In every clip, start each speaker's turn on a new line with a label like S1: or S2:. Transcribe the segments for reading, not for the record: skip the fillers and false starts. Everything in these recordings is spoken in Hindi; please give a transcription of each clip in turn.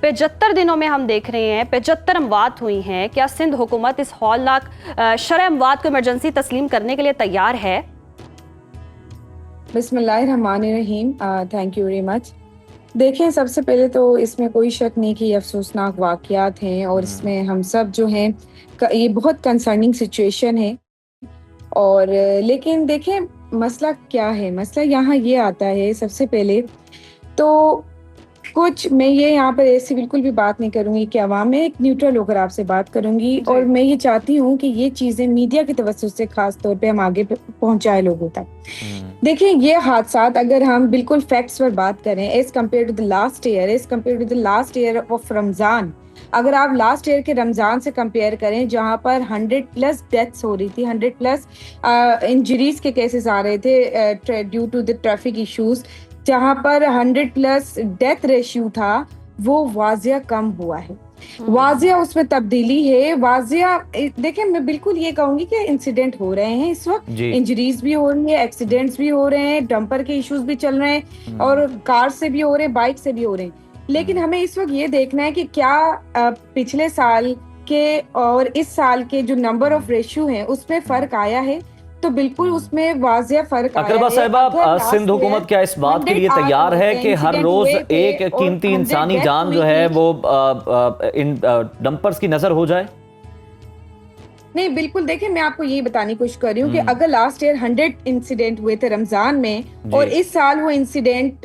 S1: 75 दिनों में हम देख रहे हैं 75 अमवात हुई हैं। क्या सिंध हुकूमत इस हौलनाक शरह अमवात को इमरजेंसी तस्लीम करने के लिए तैयार है?
S2: बिस्मिल्लाहिर्रहमानिर्रहीम। Thank you very much. देखें, सबसे पहले तो इसमें कोई शक नहीं कि ये अफसोसनाक वाक़यात हैं और इसमें हम सब जो हैं ये बहुत कंसर्निंग सिचुएशन है। और लेकिन देखें, मसला क्या है? मसला यहाँ ये आता है, सबसे पहले तो कुछ मैं ये यहाँ पर ऐसी बिल्कुल भी बात नहीं करूँगी कि अवाम में, एक न्यूट्रल होकर आपसे बात करूँगी और मैं ये चाहती हूँ कि ये चीज़ें मीडिया की तवज्जो से ख़ास तौर पे हम आगे पहुँचाए लोगों तक। देखिए, ये हादसात अगर हम बिल्कुल फैक्ट्स पर बात करें as compare to the last year of Ramzan, अगर आप लास्ट ईयर के रमज़ान से कंपेयर करें जहाँ पर 100+ डेथ्स हो रही थी, 100+ इंजरीज के केसेस आ रहे थे due to the traffic issues, जहाँ पर 100+ डेथ रेशियो था, वो वाजिया कम हुआ है। वाजिया उसमें तब्दीली है। वाजिया देखें, मैं बिल्कुल ये कहूंगी कि इंसिडेंट हो रहे हैं इस वक्त, इंजरीज भी हो रही है, एक्सीडेंट्स भी हो रहे हैं, डंपर के इश्यूज भी चल रहे हैं और कार से भी हो रहे हैं, बाइक से भी हो रहे हैं। लेकिन हमें इस वक्त ये देखना है कि क्या पिछले साल के और इस साल के जो नंबर ऑफ रेशियो हैं उसमें फर्क आया है? तो बिल्कुल उसमें वाजिया फर्क आया है।
S3: अकरबा साहिबा, सिंध हुकूमत क्या इस बात के लिए तैयार है कि हर रोज एक कीमती इंसानी जान जो है वो इन डंपर्स की नजर हो जाए?
S2: नहीं, बिल्कुल। देखिए, मैं आपको यही बताने की कोशिश कर रही हूँ कि अगर लास्ट ईयर 100 इंसिडेंट हुए थे रमजान में और इस साल वो इंसिडेंट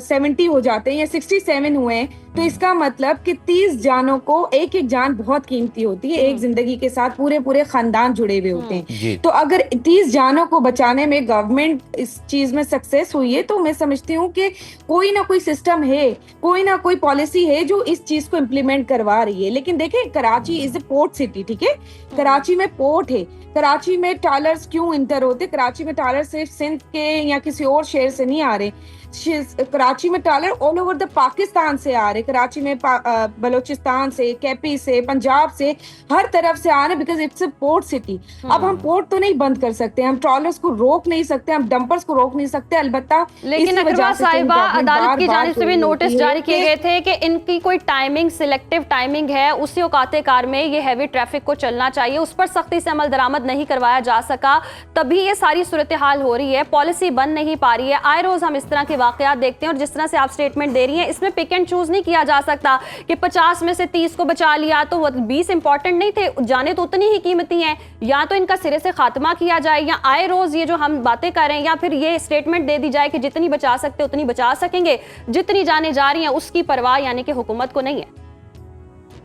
S2: 70 हो जाते हैं या 67 हुए हैं, तो इसका मतलब कि 30 जानों को, एक एक जान बहुत कीमती होती है, एक जिंदगी के साथ पूरे पूरे खानदान जुड़े हुए होते हैं। तो अगर 30 जानों को बचाने में गवर्नमेंट इस चीज में सक्सेस हुई है, तो मैं समझती हूँ कि कोई ना कोई सिस्टम है, कोई ना कोई पॉलिसी है जो इस चीज को इम्प्लीमेंट करवा रही है। लेकिन देखें, Karachi is a port city, ठीक है? कराची में पोर्ट है। कराची में ट्रॉलर्स क्यों इंटर होते? कराची में ट्रॉलर सिर्फ सिंध के या किसी और शहर से नहीं आ रहे, कराची में trawler all over the Pakistan से आ रहे, कराची में बलोचिस्तान से, केपी से, पंजाब से, हर तरफ से आ रहे, because it's a port city. अब हम पोर्ट तो नहीं बंद कर सकते, हम ट्रॉलर्स को रोक नहीं सकते, हम डंपर्स को रोक नहीं सकते, अलबत्ता
S1: लेकिन अकरबा साहिबा, अदालत की जानिब से भी नोटिस जारी किए गए थे कि इनकी कोई टाइमिंग, सिलेक्टिव टाइमिंग है, उसी औकाते कार में ये हैवी ट्रैफिक को चलना चाहिए, उस पर सख्ती से अमल दरामद नहीं करवाया जा सका, तभी ये सारी सूरत हाल हो रही है, पॉलिसी बन नहीं पा रही है। आए रोज हम इस तरह के वाकयात देखते हैं और जिस तरह से आप स्टेटमेंट दे रही हैं, इसमें पिक एंड चूज नहीं किया जा सकता कि 50 में से 30 को बचा लिया तो 20 इंपॉर्टेंट नहीं थे, जाने तो उतनी ही कीमती हैं। या तो इनका सिरे से खात्मा किया जाए, या आए रोज ये जो हम बातें कर रहे हैं, या फिर ये स्टेटमेंट दे दी जाए कि जितनी बचा सकते उतनी बचा सकेंगे, जितनी जाने जा रही हैं उसकी परवाह यानी कि हुकूमत को नहीं है।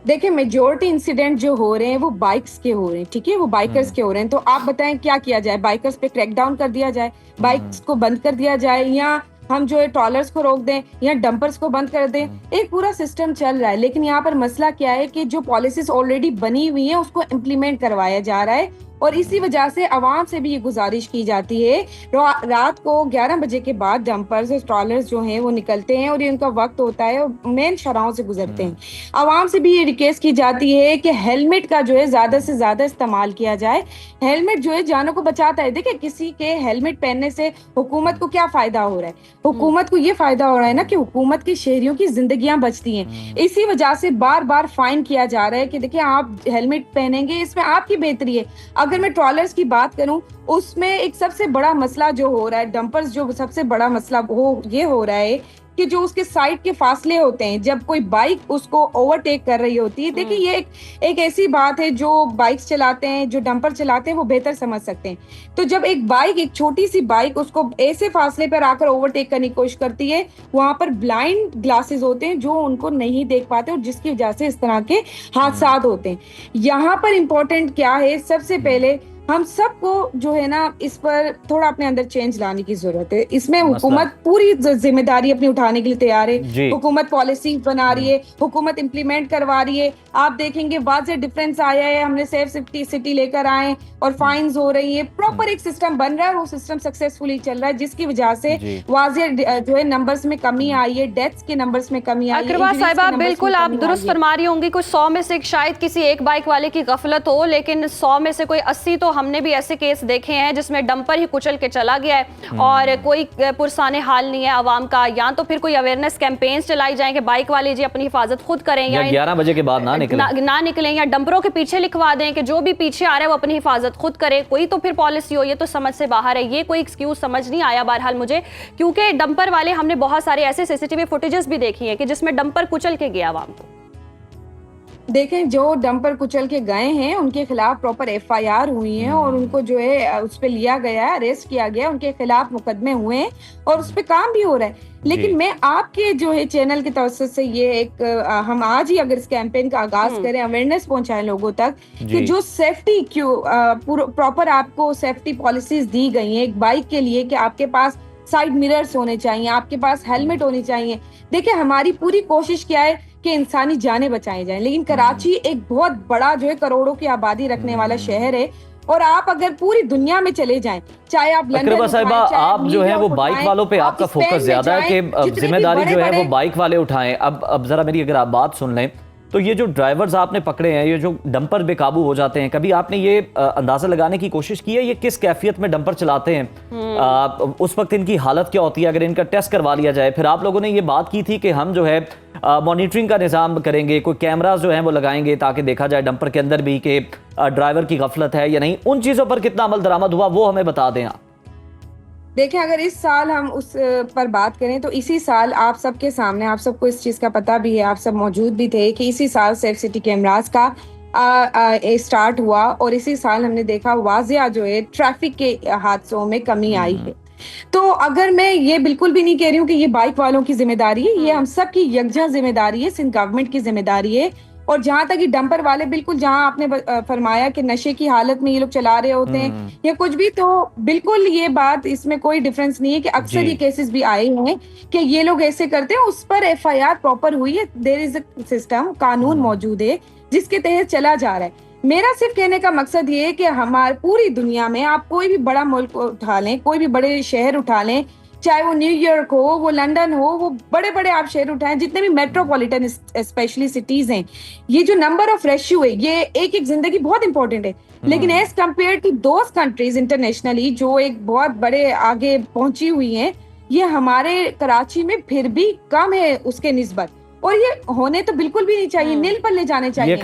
S2: देखिए, मेजोरिटी इंसिडेंट जो हो रहे हैं वो बाइक्स के हो रहे हैं, ठीक है? वो बाइकर्स के हो रहे हैं। तो आप बताएं क्या किया जाए? बाइकर्स पे क्रैकडाउन कर दिया जाए, बाइक्स को बंद कर दिया जाए, या हम जो है ट्रॉलर्स को रोक दें, या डंपर्स को बंद कर दें? एक पूरा सिस्टम चल रहा है। लेकिन यहाँ पर मसला क्या है कि जो पॉलिसीज ऑलरेडी बनी हुई है उसको इम्प्लीमेंट करवाया जा रहा है और इसी वजह से अवाम से भी ये गुजारिश की जाती है, रात को 11 बजे के बाद डंपर्स और ट्रॉलर्स जो हैं वो निकलते हैं और ये उनका वक्त होता है और मेन शराहों से गुजरते हैं। अवाम से भी ये रिक्वेस्ट की जाती है कि हेलमेट का जो है ज्यादा से ज्यादा इस्तेमाल किया जाए। हेलमेट जो है जानों को बचाता है। देखिए, किसी के हेलमेट पहनने से हुकूमत को क्या फायदा हो रहा है? हुकूमत को ये फायदा हो रहा है ना कि हुकूमत के शहरियों की जिंदगियां बचती हैं। इसी वजह से बार बार फाइन किया जा रहा है कि देखिए, आप हेलमेट पहनेंगे, इसमें आपकी बेहतरी है। अगर मैं ट्रॉलर्स की बात करूं, उसमें एक सबसे बड़ा मसला जो हो रहा है, डंपर्स जो सबसे बड़ा मसला ये हो रहा है कि जो उसके साइड के फासले होते हैं, जब कोई बाइक उसको ओवरटेक कर रही होती है। देखिए, ये एक ऐसी बात है जो बाइक्स चलाते हैं, जो डंपर चलाते हैं, वो बेहतर समझ सकते हैं। तो जब एक बाइक, एक छोटी सी बाइक उसको ऐसे फासले पर आकर ओवरटेक करने की कोशिश करती है, वहां पर ब्लाइंड ग्लासेस होते हैं जो उनको नहीं देख पाते और जिसकी वजह से इस तरह के हादसा होते हैं। यहाँ पर इम्पोर्टेंट क्या है? सबसे पहले हम सबको जो है ना, इस पर थोड़ा अपने अंदर चेंज लाने की जरूरत है। इसमें हुकूमत पूरी जिम्मेदारी अपनी उठाने के लिए तैयार है। हुकूमत पॉलिसी बना रही है, हुकूमत इम्प्लीमेंट करवा रही है। आप देखेंगे वाज़ेह डिफरेंस आया है, हमने सेफ सिटी लेकर आए और फाइन्स हो रही है, प्रॉपर एक सिस्टम बन रहा है और वो सिस्टम सक्सेसफुली चल रहा है, जिसकी वजह से वाज़ेह जो है नंबर्स में कमी आई है, डेथ्स के नंबर्स में कमी आई है।
S1: अकरबा साहिबा, बिल्कुल आप दुरुस्त फरमा रही होंगी, कुछ 100 में से शायद किसी एक बाइक वाले की गफलत हो, लेकिन 100 में से कोई 80 तो हमने भी ऐसे केस देखे हैं जिसमें डंपर ही कुचल के चला गया है और कोई पुरसाने हाल नहीं है आवाम का। या तो फिर कोई अवेयरनेस कैंपेन्स चलाई जाए कि बाइक वाले जी अपनी हिफाजत खुद करें, या
S3: 11 बजे के बाद ना निकलें,
S1: या डंपरों के पीछे लिखवा दें कि जो भी पीछे आ रहा है वो अपनी हिफाजत खुद करे। कोई तो फिर पॉलिसी हो, ये तो समझ से बाहर है, ये कोई एक्सक्यूज समझ नहीं आया बहरहाल मुझे, क्योंकि डंपर वाले हमने बहुत सारे ऐसे सीसीटीवी फुटेजेस भी देखी हैं कि जिसमें डंपर कुचल के गया आवाम को।
S2: देखें, जो डंपर कुचल के गए हैं उनके खिलाफ प्रॉपर एफआईआर हुई है और उनको जो है उस पे लिया गया है, अरेस्ट किया गया, उनके खिलाफ मुकदमे हुए हैं और उस पे काम भी हो रहा है। लेकिन मैं आपके जो है चैनल के तवज्जुह से ये एक हम आज ही अगर इस कैंपेन का आगाज करें, अवेयरनेस पहुंचाएं लोगों तक कि जो सेफ्टी प्रॉपर आपको सेफ्टी पॉलिसीज दी गई हैं एक बाइक के लिए कि आपके पास साइड मिरर्स होने चाहिए, आपके पास हेलमेट होनी चाहिए। देखिए, हमारी पूरी कोशिश क्या है कि इंसानी जानें बचाई जाएं, लेकिन कराची एक बहुत बड़ा जो है करोड़ों की आबादी रखने वाला शहर है और आप अगर पूरी दुनिया में चले जाएं, चाहे आप लंदन
S3: साहिबा, आप जो है वो बाइक वालों पे आपका फोकस ज्यादा है कि जिम्मेदारी जो है वो बाइक वाले उठाएं। अब जरा मेरी अगर आप बात सुन लें तो ये जो ड्राइवर्स आपने पकड़े हैं, ये जो डंपर बेकाबू हो जाते हैं, कभी आपने ये अंदाजा लगाने की कोशिश की है ये किस कैफियत में डंपर चलाते हैं, उस वक्त इनकी हालत क्या होती है? अगर इनका टेस्ट करवा लिया जाए, फिर आप लोगों ने ये बात की थी कि हम जो है मॉनिटरिंग का निज़ाम करेंगे, कोई कैमरास जो हैं वो लगाएंगे ताकि देखा जाए डंपर के अंदर भी कि ड्राइवर की गफलत है या नहीं। उन चीज़ों पर कितना अमल दरामद हुआ वो हमें बता दें आप।
S2: देखें, अगर इस साल हम उस पर बात करें तो इसी साल आप सबके सामने, आप सबको इस चीज़ का पता भी है, आप सब मौजूद भी थे कि इसी साल सेफ सिटी कैमरास का स्टार्ट हुआ और इसी साल हमने देखा वाजिया जो है ट्रैफिक के हादसों में कमी आई है। तो अगर मैं ये बिल्कुल भी नहीं कह रही हूँ कि ये बाइक वालों की जिम्मेदारी है, ये हम सब की यकजा जिम्मेदारी है, सिंध गवर्नमेंट की जिम्मेदारी है। और जहां तक ये डंपर वाले, बिल्कुल जहां आपने फरमाया कि नशे की हालत में ये लोग चला रहे होते हैं या कुछ भी, तो बिल्कुल ये बात, इसमें कोई डिफरेंस नहीं है कि अक्सर ये केसेस भी आए हैं कि ये लोग ऐसे करते हैं, उस पर एफआईआर प्रॉपर हुई है, देयर इज अ सिस्टम, कानून मौजूद है जिसके तहत चला जा रहा है। मेरा सिर्फ कहने का मकसद ये है कि हमारे पूरी दुनिया में आप कोई भी बड़ा मुल्क उठा लें, कोई भी बड़े शहर उठा लें, चाहे वो न्यूयॉर्क हो, वो लंदन हो, वो बड़े बड़े आप शहर उठाएं, जितने भी मेट्रोपॉलिटन स्पेशली सिटीज हैं, ये जो नंबर ऑफ रेशियो है, ये एक एक जिंदगी बहुत इंपॉर्टेंट है। लेकिन as compare to those countries internationally जो एक बहुत बड़े आगे पहुंची हुई हैं, ये हमारे कराची में फिर भी कम है उसके निस्बत, और ये होने तो बिल्कुल भी नहीं चाहिए, नील पर ले जाने चाहिए।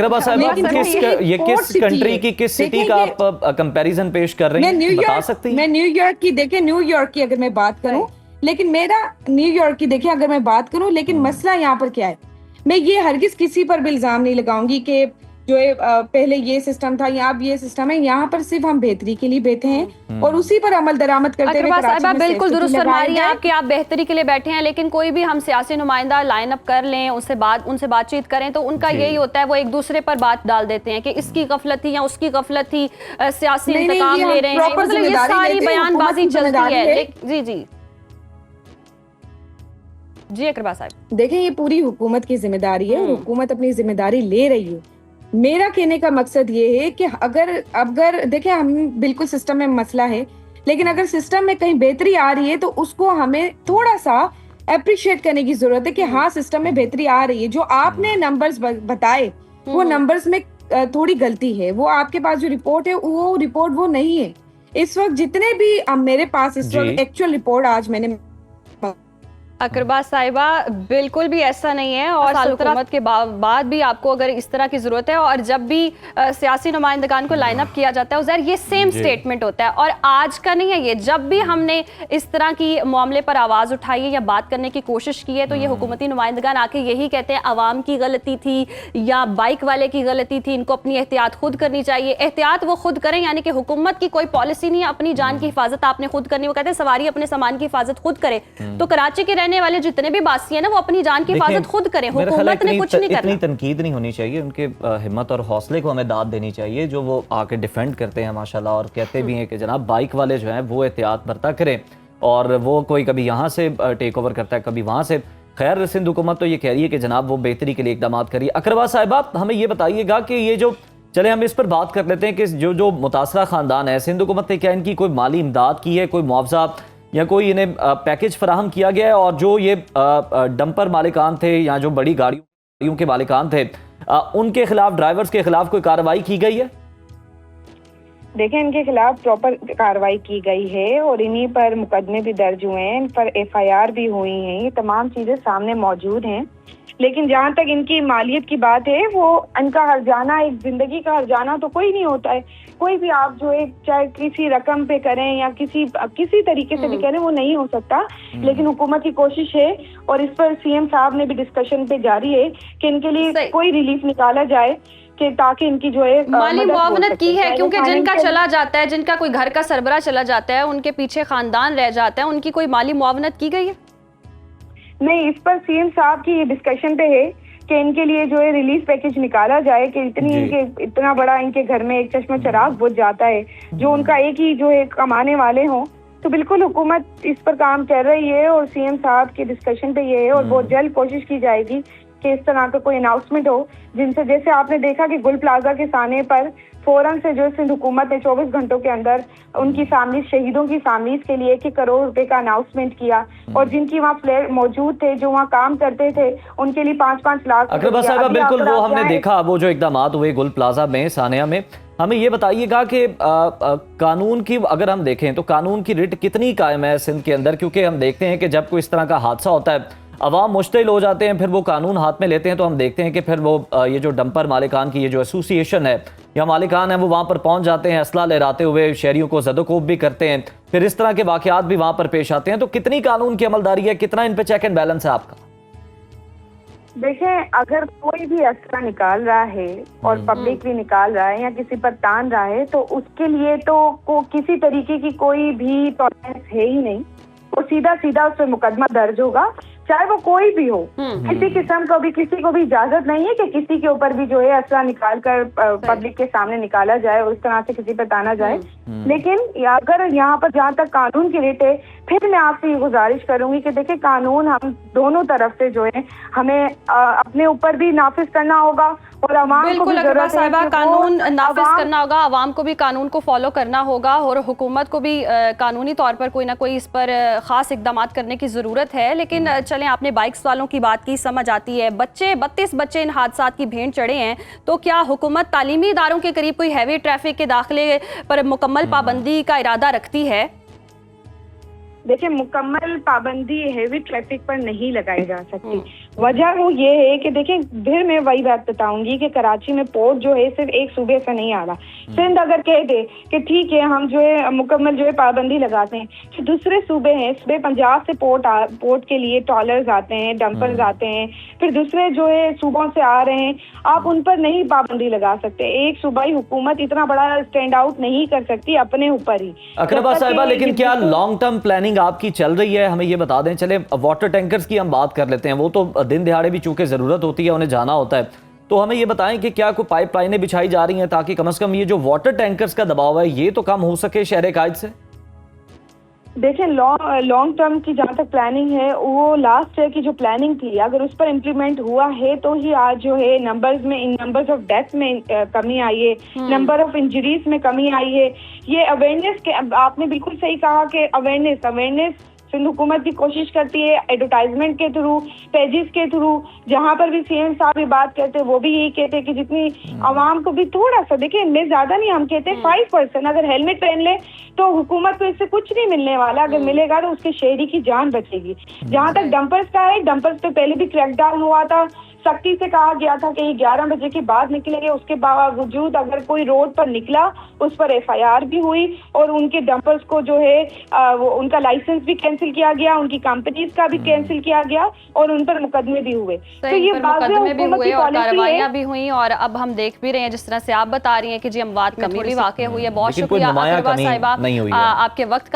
S3: ये किस कंट्री की, किस सिटी का आप कंपैरिजन पेश कर रही हैं, बता सकती हैं?
S2: मैं न्यूयॉर्क की, देखिए न्यूयॉर्क की अगर मैं बात करूं, लेकिन मेरा न्यूयॉर्क की देखिए अगर मैं बात करूं, लेकिन मसला यहाँ पर क्या है, मैं ये हरगिज किसी पर भी इल्जाम नहीं लगाऊंगी कि जो है पहले ये सिस्टम था या अब ये सिस्टम है। यहाँ पर सिर्फ हम बेहतरी के लिए बैठे हैं और उसी पर अमल दरामद करते हुए।
S1: बिल्कुल दुरुस्त फरमा रही हैं आप कि आप बेहतरी के लिए बैठे हैं, लेकिन कोई भी हम सियासी नुमाइंदा लाइन अप कर लें, उनसे बातचीत करें तो उनका यही होता है, वो एक दूसरे पर बात डाल देते हैं कि इसकी गफलत थी या उसकी गफलत थी, सियासी इंतकाम ले रहे हैं, मतलब ये सारी बयानबाजी चलती है। जी जी जी अकरबा साहब,
S2: देखें, ये पूरी हुकूमत की जिम्मेदारी है, हुकूमत अपनी जिम्मेदारी ले रही है। मेरा कहने का मकसद ये है कि अगर देखें, हम बिल्कुल सिस्टम में मसला है, लेकिन अगर सिस्टम में कहीं बेहतरी आ रही है तो उसको हमें थोड़ा सा अप्रिशिएट करने की जरूरत है कि हाँ, सिस्टम में बेहतरी आ रही है। जो आपने नंबर्स बताए, वो नंबर्स में थोड़ी गलती है, वो आपके पास जो रिपोर्ट है वो रिपोर्ट वो नहीं है। इस वक्त जितने भी मेरे पास इस वक्त एक्चुअल रिपोर्ट आज मैंने
S1: अकरबा साहिबा, बिल्कुल भी ऐसा नहीं है। और सल्तनत के बाद भी आपको अगर इस तरह की जरूरत है और जब भी सियासी नुमाइंदगान को लाइन अप किया जाता है उज़ैर, ये सेम स्टेटमेंट होता है। और आज का नहीं है ये, जब भी हमने इस तरह की मामले पर आवाज़ उठाई है या बात करने की कोशिश की है तो ये हुकूमती नुमाइंदगान आके यही कहते हैं अवाम की गलती थी या बाइक वाले की गलती थी, इनको अपनी एहतियात खुद करनी चाहिए। एहतियात वो खुद करें, यानी कि हुकूमत की कोई पॉलिसी नहीं है, अपनी जान की हिफाजत आपने खुद करनी। वो कहते हैं सवारी अपने सामान की हिफाजत खुद करे। तो कराची के वाले जितने भी बासी हैं ना, वो अपनी जान की हिफाजत खुद करें, हुकूमत ने कुछ नहीं करना।
S3: इतनी तनकीद नहीं होनी चाहिए, उनके हिम्मत और हौसले को हमें दाद देनी चाहिए जो वो आके डिफेंड करते हैं माशाल्लाह, और कहते भी हैं कि जनाब बाइक वाले जो हैं वो एहतियात बरता करें, और वो कोई कभी यहाँ से टेक ओवर करता है, कभी वहाँ से। खैर, सिंध हुकूमत तो ये कह रही है कि जनाब वो बेहतरी के लिए इकदाम करिए। अकरबा साहिबा, हमें ये बताइएगा कि ये जो, चले हम इस पर बात कर लेते हैं कि जो मुतासरा खानदान है, सिंध हुकूमत ने क्या इनकी कोई माली इमदाद की है, कोई मुआवजा या कोई इन्हें पैकेज फराहम किया गया है? और जो ये डंपर मालिकान थे या जो बड़ी गाड़ियों के मालिकान थे, उनके खिलाफ, ड्राइवर्स के खिलाफ कोई कार्रवाई की गई है?
S2: देखें, इनके खिलाफ प्रॉपर कार्रवाई की गई है और इन्हीं पर मुकदमे भी दर्ज हुए हैं, इन पर FIR भी हुई हैं, ये तमाम चीजें सामने मौजूद हैं। लेकिन जहाँ तक इनकी मालियत की बात है, वो इनका हर्जाना, एक जिंदगी का हर्जाना तो कोई नहीं होता है। कोई भी आप जो है चाहे किसी रकम पे करें या किसी तरीके से भी करें, वो नहीं हो सकता। लेकिन हुकूमत की कोशिश है और इस पर CM साहब ने भी डिस्कशन पे जारी है कि इनके लिए कोई रिलीफ निकाला जाए कि ताकि इनकी जो है
S1: माली मुआवनत की है, क्योंकि जिनका चला जाता है, जिनका कोई घर का सरबरा चला जाता है, उनके पीछे खानदान रह जाता है, उनकी कोई माली मुआवनत की गई है?
S2: नहीं, इस पर CM साहब की ये डिस्कशन पे है कि इनके लिए जो है रिलीफ पैकेज निकाला जाए कि इतना बड़ा इनके घर में एक चश्मा चिराग बुझ जाता है, जो उनका एक ही जो है कमाने वाले हों। तो बिल्कुल हुकूमत इस पर काम कर रही है और CM साहब के डिस्कशन पे ये है और बहुत जल्द कोशिश की जाएगी कि इस तरह का कोई अनाउंसमेंट हो, जिनसे जैसे आपने देखा कि गुल प्लाजा के साने पर फौरन से जो सिंध हुकूमत ने 24 घंटों के अंदर उनकी फैमिली, शहीदों की फैमिलीज के लिए 1 करोड़ रुपए का अनाउंसमेंट किया और जिनकी वहाँ फ्लैट मौजूद थे, जो वहाँ काम करते थे, उनके लिए 5-5 लाख।
S3: अकरबा साहिबा, बिल्कुल वो हमने देखा, वो जो इकदाम हुए गुल प्लाजा में, सानिया में। हमें ये बताइएगा कि कानून की अगर हम देखें तो कानून की रिट कितनी कायम है सिंध के अंदर, क्योंकि हम देखते हैं कि जब कोई इस तरह का हादसा होता है, अवाम मुश्तिल हो जाते हैं, फिर वो कानून हाथ में लेते हैं, तो हम देखते हैं कि फिर वो ये जो डंपर मालिकान की ये जो एसोसिएशन है या मालिकान है, वो वहाँ पर पहुँच जाते हैं, असला लहराते हुए शहरियों को ज़दोकोब भी करते हैं, फिर इस तरह के वाक़यात भी वहाँ पर पेश आते हैं। तो कितनी कानून की अमलदारी है, कितना इन पर चेक एंड बैलेंस है आपका?
S2: देखें, अगर कोई भी असला निकाल रहा है और पब्लिक भी निकाल रहा है या किसी पर तान रहा है, तो उसके लिए तो किसी तरीके की कोई भी टॉलरेंस है ही नहीं। वो सीधा उस पर मुकदमा दर्ज होगा, चाहे वो कोई भी हो। किसी किस्म को भी, किसी को भी इजाजत नहीं है कि किसी के ऊपर भी जो है असला निकाल कर पब्लिक के सामने निकाला जाए और इस तरह से किसी पर ताना जाए। लेकिन अगर यहाँ पर जहाँ तक कानून की रेट है, फिर मैं आपसे ये गुजारिश करूंगी कि देखिए, कानून हम दोनों तरफ से जो है हमें अपने ऊपर भी नाफिज करना होगा और अवाम को भी जरूरत है कि
S1: कानून नाफिज करना होगा, अवाम को भी कानून को फॉलो करना होगा और हुकूमत को भी कानूनी तौर पर कोई ना कोई इस पर खास इकदाम करने की ज़रूरत है। लेकिन चलें, आपने बाइक्स वालों की बात की, समझ आती है, 32 बच्चे इन हादसात की भेंट चढ़े हैं, तो क्या हुकूमत तालीमी इदारों के करीब कोई हैवी ट्रैफिक के दाखिले पर मुकम्मल पाबंदी का इरादा रखती है?
S2: देखिए, मुकम्मल पाबंदी हैवी ट्रैफिक पर नहीं लगाई जा सकती। वजह वो ये है कि देखिए, फिर मैं वही बात बताऊंगी कि कराची में पोर्ट जो है सिर्फ एक सूबे से नहीं आ रहा। सिंध अगर कह दे कि ठीक है, हम जो है मुकम्मल जो है पाबंदी लगाते हैं, तो दूसरे सूबे हैं, सूबे पंजाब से पोर्ट के लिए ट्रॉलर्स आते हैं, डंपर्स आते हैं, फिर दूसरे जो है सूबों से आ रहे हैं, आप उन पर नहीं पाबंदी लगा सकते। एक सूबाई हुकूमत इतना बड़ा स्टैंड आउट नहीं कर सकती अपने ऊपर ही।
S3: अकरबा साहिबा, लेकिन क्या लॉन्ग टर्म प्लानिंग आपकी चल रही है? हमें ये बता दें। चले, वाटर टैंकर्स की हम बात कर लेते हैं, वो तो दिन दिहाड़े भी चूंकि ज़रूरत होती है, उन्हें जाना होता है, तो हमें ये बताएं कि क्या कोई पाइपलाइनें बिछाई जा रही हैं ताकि कम से कम ये जो वाटर टैंकर्स का दबाव है ये तो कम हो सके शहर कायद से?
S2: देखें, लॉन्ग टर्म की जहाँ तक प्लानिंग है, वो लास्ट ईयर की जो प्लानिंग थी, अगर उस पर इम्प्लीमेंट हुआ है तो ही आज जो है नंबर्स ऑफ डेथ में कमी आई है, नंबर ऑफ इंजरीज में कमी आई है। ये अवेयरनेस के, आपने बिल्कुल सही कहा कि अवेयरनेस सिंध हुकूमत भी कोशिश करती है, एडवर्टाइजमेंट के थ्रू, पेजेस के थ्रू, जहाँ पर भी CM साहब भी बात करते हैं, वो भी यही कहते हैं कि जितनी आवाम को भी थोड़ा सा, देखिए इनमें ज्यादा नहीं, हम कहते हैं 5% अगर हेलमेट पहन ले तो हुकूमत को इससे कुछ नहीं मिलने वाला, अगर मिलेगा तो उसके शहरी की जान बचेगी। जहाँ तक डंपर्स का है, डंपर्स पे पहले भी क्रैकडाउन हुआ था, सख्ती से कहा गया था कि ये 11 बजे के बाद निकलेंगे, उसके बावजूद अगर कोई रोड पर निकला उस पर FIR भी हुई और उनके डंपर्स को जो है वो उनका लाइसेंस भी कैंसिल किया गया, उनकी कंपनीज का भी कैंसिल किया गया और उन पर मुकदमे भी हुए।
S1: तो ये मुकदमे भी हुए और कार्रवाइयां भी हुई और अब हम देख भी रहे हैं जिस तरह से आप बता रही हैं कि जी अमवात कमी भी वाकई हुई है। बहुत शुक्रिया अकरबा साहिबा आपके वक्त